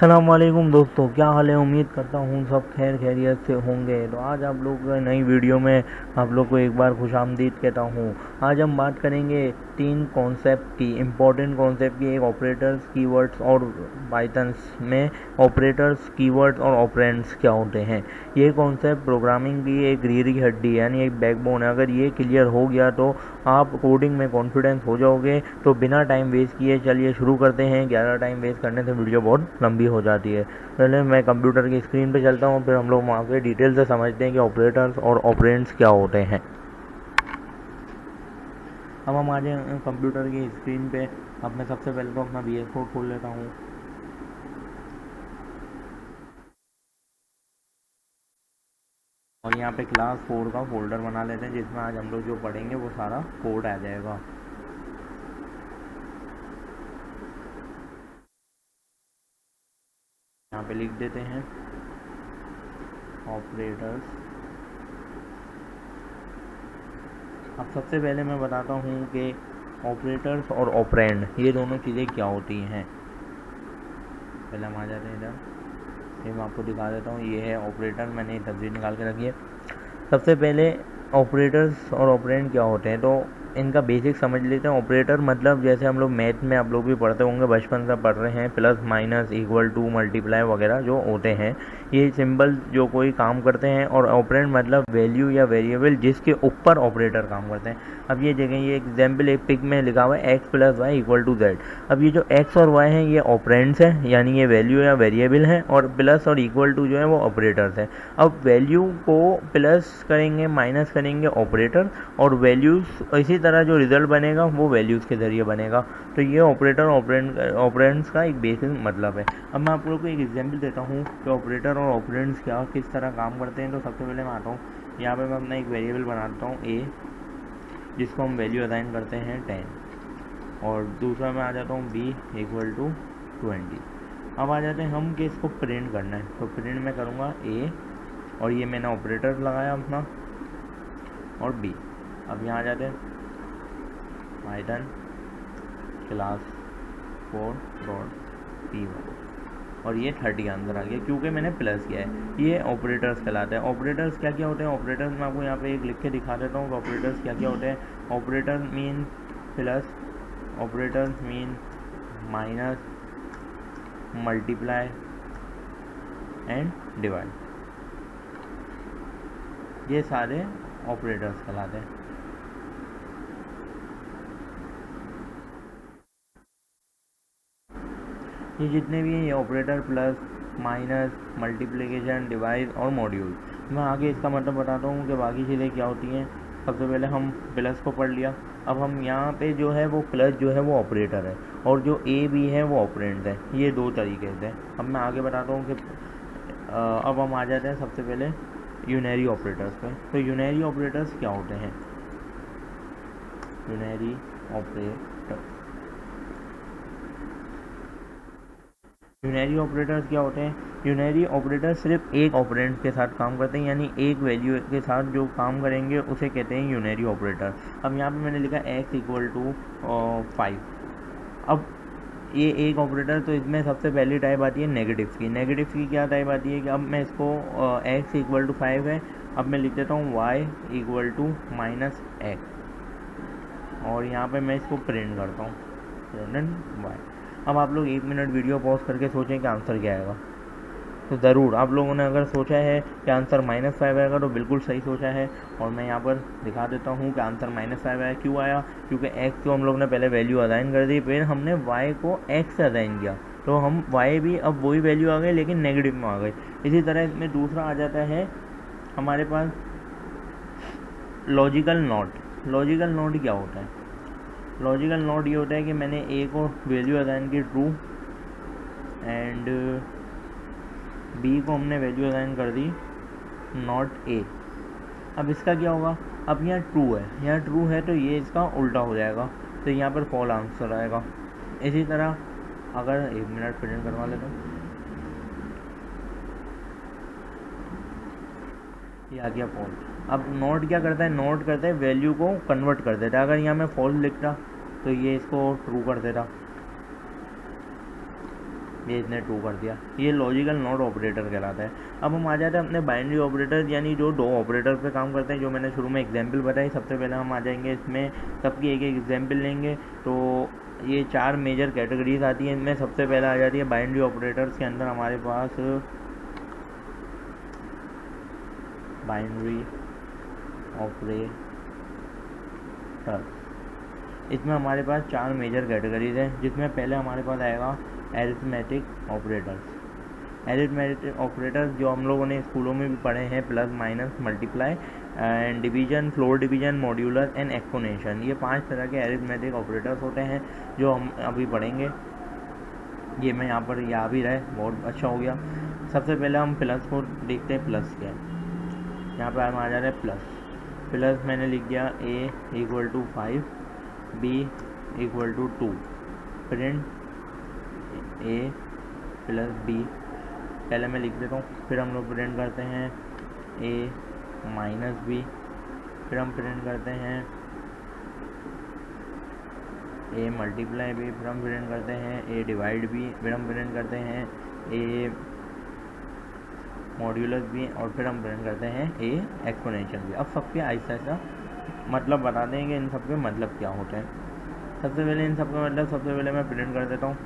अस्सलाम वालेकुम दोस्तों, क्या हाल है। उम्मीद करता हूँ सब खैर खैरियत से होंगे। तो आज आप लोग नई वीडियो में आप लोग को एक बार खुशामदीद कहता हूँ। आज हम बात करेंगे तीन कॉन्सेप्ट की, इम्पोर्टेंट कॉन्सेप्ट की। एक ऑपरेटर्स, कीवर्ड्स और पाइथन्स में ऑपरेटर्स, कीवर्ड्स और ऑपरेंड्स क्या होते हैं। ये कॉन्सेप्ट प्रोग्रामिंग की एक रीढ़ की हड्डी यानी एक बैकबोन है। अगर ये क्लियर हो गया तो आप कोडिंग में कॉन्फिडेंस हो जाओगे। तो बिना टाइम वेस्ट किए चलिए शुरू करते हैं। ज़्यादा टाइम वेस्ट करने से वीडियो बहुत लंबी हो जाती है। पहले मैं कंप्यूटर की स्क्रीन पे चलता हूँ, फिर हम लोग वहाँ पे डिटेल से समझते हैं कि ऑपरेटर्स और ऑपरेंड्स क्या होते हैं। अब हम आ जाए कंप्यूटर की स्क्रीन पे। अब मैं सबसे पहले तो अपना VS कोड खोल लेता हूँ। और यहाँ पे क्लास 4 का फोल्डर बना लेते हैं, जिसमें आज हम लोग जो पढ़ेंगे वो सारा कोड आ जाएगा। यहाँ पे लिख देते हैं ऑपरेटर्स। अब सबसे पहले मैं बताता हूँ कि ऑपरेटर्स और ऑपरेंड ये दोनों चीज़ें क्या होती हैं। पहले हम आ जाते हैं इधर, ये मैं आपको दिखा देता हूँ। ये है ऑपरेटर, मैंने तस्वीर निकाल के रखी है। सबसे पहले ऑपरेटर्स और ऑपरेंड क्या होते हैं तो इनका बेसिक समझ लेते हैं। ऑपरेटर मतलब जैसे हम लोग मैथ में आप लोग भी पढ़ते होंगे, बचपन से पढ़ रहे हैं, plus minus equal to multiply वगैरह जो होते हैं, ये सिंबल जो कोई काम करते हैं। और ऑपरेंड मतलब वैल्यू या वेरिएबल जिसके ऊपर ऑपरेटर काम करते हैं। अब ये जगह ये एग्जाम्पल एक पिक में लिखा हुआ है x plus y equal to z. अब ये जो एक्स और वाई हैं ये ऑपरेंड्स हैं, यानी ये वैल्यू या वेरिएबल हैं, और प्लस और इक्वल टू जो है वो ऑपरेटर्स हैं। अब वैल्यू को प्लस करेंगे, माइनस करेंगे ऑपरेटर, और वैल्यूज़ इसी तरह जो रिज़ल्ट बनेगा वो वैल्यूज़ के ज़रिए बनेगा। तो ये ऑपरेटर ऑपरेंड्स का एक बेसिक मतलब है। अब मैं आप लोगों को एक एग्जांपल देता हूँ कि ऑपरेटर और ऑपरेंड्स क्या किस तरह काम करते हैं। तो सबसे पहले मैं आता हूँ, यहाँ पे मैं अपना एक वेरिएबल बनाता हूँ ए, जिसको हम वैल्यू असाइन करते हैं 10। और दूसरा मैं आ जाता हूँ बी इक्वल टू 20। अब आ जाते हैं हम कि इसको प्रिंट करना है। तो प्रिंट मैं करूँगा ए, और ये मैंने ऑपरेटर लगाया अपना, और बी। अब यहाँ आ जाते हैं पाइथन क्लास 4.p1, और ये 30 आंसर आ गया क्योंकि मैंने प्लस किया है। ये ऑपरेटर्स कहलाते हैं। ऑपरेटर्स क्या क्या होते हैं। ऑपरेटर्स मैं आपको यहाँ पे एक लिख के दिखा देता हूँ कि ऑपरेटर्स क्या क्या होते हैं। Operator mean plus, operators mean minus, multiply and divide, ये सारे ऑपरेटर्स कहलाते हैं। ये जितने भी हैं ये operator plus, minus, multiplication, divide और मॉड्यूल। मैं आगे इसका मतलब बताता हूँ कि बाकी चीज़ें क्या होती हैं। सबसे पहले हम प्लस को पढ़ लिया। अब हम यहाँ पे जो है वो प्लस जो है वो ऑपरेटर है, और जो ए बी है वो ऑपरेंड है। ये दो तरीके से। अब मैं आगे बताता हूँ कि अब हम आ जाते हैं सबसे पहले यूनरी ऑपरेटर्स पे। तो यूनरी ऑपरेटर्स क्या होते हैं। यूनरी ऑपरेटर, यूनरी ऑपरेटर्स क्या होते हैं। यूनरी ऑपरेटर सिर्फ एक ऑपरेंड के साथ काम करते हैं, यानी एक वैल्यू के साथ जो काम करेंगे उसे कहते हैं यूनरी ऑपरेटर। अब यहाँ पे मैंने लिखा x इक्वल टू 5। अब ये एक ऑपरेटर, तो इसमें सबसे पहली टाइप आती है नेगेटिव की। नेगेटिव की क्या टाइप आती है कि अब मैं इसको x इक्वल टू 5 है, अब मैं लिख देता हूँ y equal to minus x, और यहाँ पे मैं इसको प्रिंट करता हूँ प्रिंट y। अब आप लोग 1 मिनट वीडियो पॉज करके सोचें कि आंसर क्या आएगा। तो ज़रूर आप लोगों ने अगर सोचा है कि आंसर -5 आएगा तो बिल्कुल सही सोचा है। और मैं यहाँ पर दिखा देता हूँ कि आंसर -5 आया। क्यों आया, क्योंकि x को हम लोग ने पहले वैल्यू असाइन कर दी, फिर हमने y को x से असाइन किया, तो हम y भी अब वही वैल्यू आ गई लेकिन नेगेटिव में आ गई। इसी तरह इसमें दूसरा आ जाता है हमारे पास लॉजिकल नॉट। लॉजिकल नॉट क्या होता है। लॉजिकल नॉट ये होता है कि मैंने ए को वैल्यू असाइन की ट्रू, एंड बी को हमने वैल्यू असाइन कर दी नॉट ए। अब इसका क्या होगा, अब यहाँ ट्रू है, यहाँ ट्रू है तो ये इसका उल्टा हो जाएगा, तो यहाँ पर फॉल आंसर आएगा। इसी तरह अगर 1 मिनट प्रिंट करवा लेता हूँ, ये आ गया फॉल। अब नोट क्या करता है, नोट करता है वैल्यू को कन्वर्ट कर देता है। अगर यहाँ मैं फॉल्स लिखता तो ये इसको ट्रू कर देता। ये इसने ट्रू कर दिया। ये लॉजिकल नॉट ऑपरेटर कहलाता है। अब हम आ जाते हैं अपने बाइनरी ऑपरेटर, यानी जो दो ऑपरेटर पे काम करते हैं, जो मैंने शुरू में एग्जाम्पल बताई। सबसे पहले हम आ जाएंगे इसमें, सबकी एक एक एग्जाम्पल लेंगे। तो ये 4 मेजर कैटेगरीज आती हैं इनमें। सबसे पहले आ जाती है बाइनरी ऑपरेटर्स के अंदर हमारे पास बाइनरी ऑपरेटर। इसमें हमारे पास 4 मेजर कैटेगरीज हैं, जिसमें पहले हमारे पास आएगा एरिथमेटिक ऑपरेटर्स। एरिथमेटिक ऑपरेटर्स जो हम लोगों ने स्कूलों में भी पढ़े हैं, plus minus multiply and division, floor division, modular and exponential. ये 5 तरह के एरिथमेटिक ऑपरेटर्स होते हैं जो हम अभी पढ़ेंगे। ये मैं यहाँ पर याद भी रहे, बहुत अच्छा हो गया। सबसे पहले हम प्लस को देखते हैं। प्लस क्या है, यहाँ पर हम आ जा रहे हैं प्लस। प्लस मैंने लिख दिया a equal to 5, b equal to 2, print a plus b। पहले मैं लिख देता हूँ, फिर हम लोग प्रिंट करते हैं a माइनस b, फिर हम प्रिंट करते हैं a मल्टीप्लाई b, फिर हम प्रिंट करते हैं a डिवाइड b, फिर हम प्रिंट करते हैं a मॉड्यूलस भी, और फिर हम प्रिंट करते हैं ए एक्सपोनेंशियल भी। अब सबके ऐसा ऐसा मतलब बता देंगे, इन सब के मतलब क्या होते हैं। सबसे पहले इन सब का मतलब सबसे पहले मैं प्रिंट कर देता हूँ।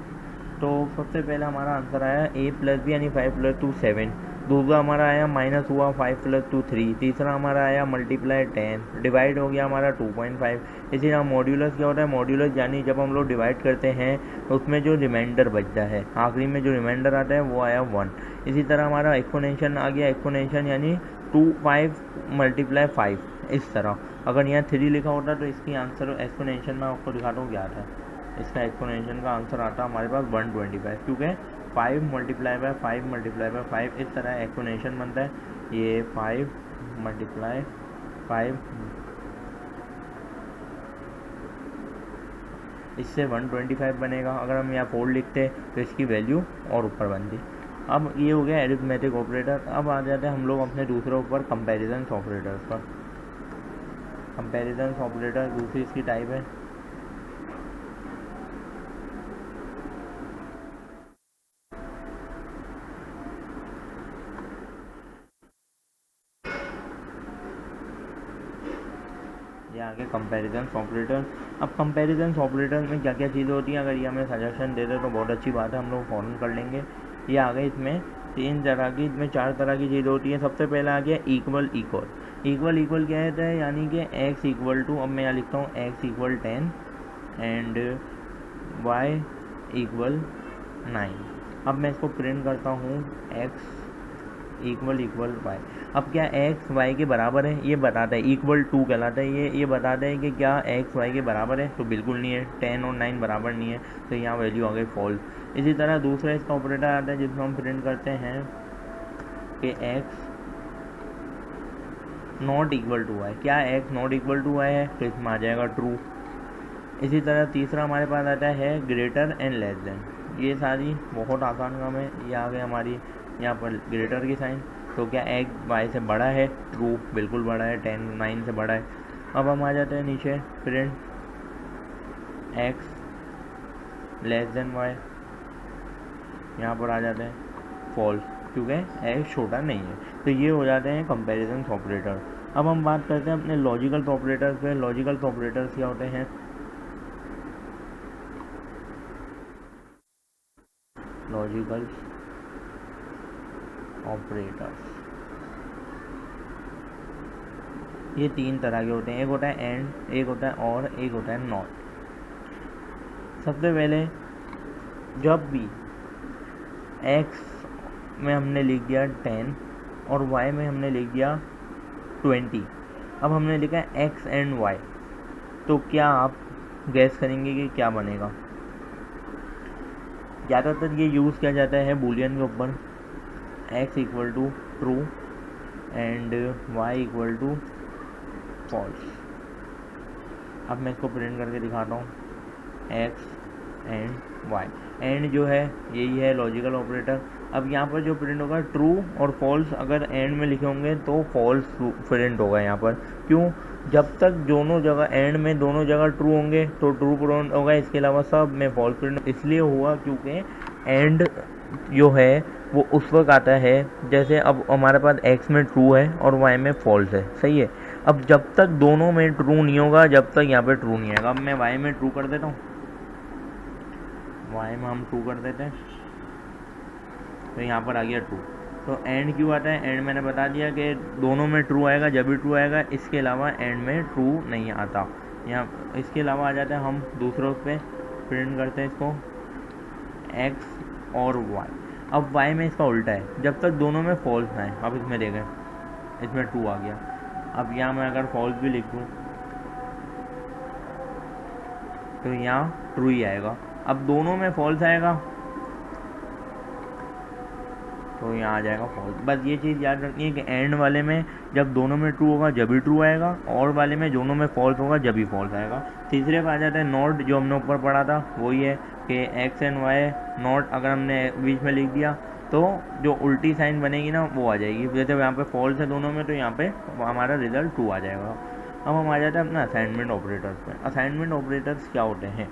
तो सबसे पहले हमारा आंसर आया a प्लस बी यानी 5 प्लस 2 7। दूसरा हमारा आया माइनस हुआ 5 प्लस 2 3। तीसरा हमारा आया मल्टीप्लाई 10, डिवाइड हो गया हमारा 2.5। इसी तरह मॉड्यूलस क्या होता है, मॉड्यूलस यानी जब हम लोग डिवाइड करते हैं तो उसमें जो रिमाइंडर बचता है, आखिरी में जो रिमाइंडर आता है वो आया 1। इसी तरह हमारा एक्सपोनेंशियल आ गया, एक्सपोनेंशियल यानी 5 मल्टीप्लाई 5। इस तरह अगर यहाँ 3 लिखा होता तो इसकी आंसर एक्सपोनेंशियल में आपको दिखाता हूँ क्या आता है। इसका एक्सपोनेंशियल का आंसर आता है हमारे पास 125, क्योंकि 5 मल्टीप्लाई बाय 5 मल्टीप्लाई बाय 5 इस तरह एक्सपोनेंशियल बनता है। ये 5 मल्टीप्लाई 5, इससे 125 बनेगा। अगर हम यहाँ 4 लिखते तो इसकी वैल्यू और ऊपर बनती। अब ये हो गया एरिथमेटिक ऑपरेटर। अब आ जाते हैं हम लोग अपने दूसरे ऊपर कंपैरिजन ऑपरेटर्स पर। कंपैरिजन ऑपरेटर दूसरी इसकी टाइप है। ये आगे कंपैरिजन ऑपरेटर। अब कंपैरिजन ऑपरेटर में क्या क्या चीज़ें होती हैं, अगर ये हमें सजेशन दे दे तो बहुत अच्छी बात है, हम लोग फ़ौरन कर लेंगे। ये आ गए इसमें 3 तरह की, इसमें 4 तरह की चीज़ें होती हैं। सबसे पहला आ गया इक्वल इक्वल। इक्वल इक्वल क्या होता है, यानी कि x इक्वल टू, अब मैं यहाँ लिखता हूँ x equal 10 and y equal 9। अब मैं इसको प्रिंट करता हूँ x इक्वल इक्वल वाई। अब क्या x y के बराबर है, ये बताता है, इक्वल टू कहलाता है। ये बताता है कि क्या x y के बराबर है, तो बिल्कुल नहीं है। 10 और 9 बराबर नहीं है, तो यहाँ वैल्यू आ गई फॉल्स। इसी तरह दूसरा इसका ऑपरेटर आता है जिसमें हम प्रिंट करते हैं कि x not equal to y. क्या x not equal to y है, तो इसमें आ जाएगा ट्रू। इसी तरह तीसरा हमारे पास आता है ग्रेटर एंड लेस देन। ये सारी बहुत आसान काम है। ये आ गई हमारी यहाँ पर ग्रेटर की साइन, तो क्या x y से बड़ा है, ट्रू, बिल्कुल बड़ा है, 10 9 से बड़ा है। अब हम आ जाते हैं नीचे, print x less than y, यहाँ पर आ जाते हैं फॉल्स, क्योंकि x छोटा नहीं है। तो ये हो जाते हैं कंपैरिजन ऑपरेटर। अब हम बात करते हैं अपने लॉजिकल ऑपरेटर्स पे। लॉजिकल ऑपरेटर्स क्या होते हैं, लॉजिकल ऑपरेटर्स ये 3 तरह के होते हैं। एक होता है एंड, एक होता है और, एक होता है नॉट। सबसे पहले जब भी x में हमने लिख दिया 10 और y में हमने लिख दिया 20, अब हमने लिखा है x एंड y, तो क्या आप गैस करेंगे कि क्या बनेगा। ज़्यादातर ये यूज़ किया जाता है बूलियन के ऊपर, x equal to true and y equal to false. अब मैं इसको प्रिंट करके दिखाता हूँ, x एंड y। एंड जो है यही है लॉजिकल ऑपरेटर। अब यहाँ पर जो प्रिंट होगा ट्रू और फॉल्स, अगर एंड में लिखे होंगे तो फॉल्स प्रिंट होगा यहाँ पर। क्यों, जब तक दोनों जगह एंड में दोनों जगह ट्रू होंगे तो ट्रू प्रिंट होगा, इसके अलावा सब में फॉल्स प्रिंट इसलिए हुआ क्योंकि एंड जो है वो उस वक्त आता है जैसे अब हमारे पास x में ट्रू है और y में फॉल्स है, सही है। अब जब तक दोनों में ट्रू नहीं होगा जब तक यहाँ पे ट्रू नहीं आएगा। अब मैं y में ट्रू कर देता हूँ, y में हम ट्रू कर देते हैं तो यहाँ पर आ गया ट्रू। तो एंड क्यों आता है? एंड मैंने बता दिया कि दोनों में ट्रू आएगा जब भी ट्रू आएगा, इसके अलावा एंड में ट्रू नहीं आता। यहाँ इसके अलावा आ जाता है, हम दूसरों पे प्रिंट करते हैं इसको x और y। अब y में इसका उल्टा है, जब तक दोनों में फॉल्स ना है। अब इसमें देखें, इसमें ट्रू आ गया। अब यहाँ मैं अगर फॉल्स भी लिख दूँ तो यहाँ ट्रू ही आएगा। अब दोनों में फॉल्स आएगा तो यहाँ आ जाएगा फॉल्स। बस ये चीज़ याद रखनी है कि एंड वाले में जब दोनों में ट्रू होगा जब भी ट्रू आएगा, और वाले में दोनों में फॉल्स होगा जब भी फॉल्स आएगा। तीसरे पे आ जाता है नॉट, जो हमने ऊपर पढ़ा था वही है कि एक्स एंड वाई नॉट अगर हमने बीच में लिख दिया तो जो उल्टी साइन बनेगी ना वो आ जाएगी। जैसे यहाँ पे फॉल्स है दोनों में तो यहाँ पे हमारा रिजल्ट ट्रू आ जाएगा। अब हम आ जाते हैं अपना असाइनमेंट ऑपरेटर्स पे। असाइनमेंट ऑपरेटर्स क्या होते हैं?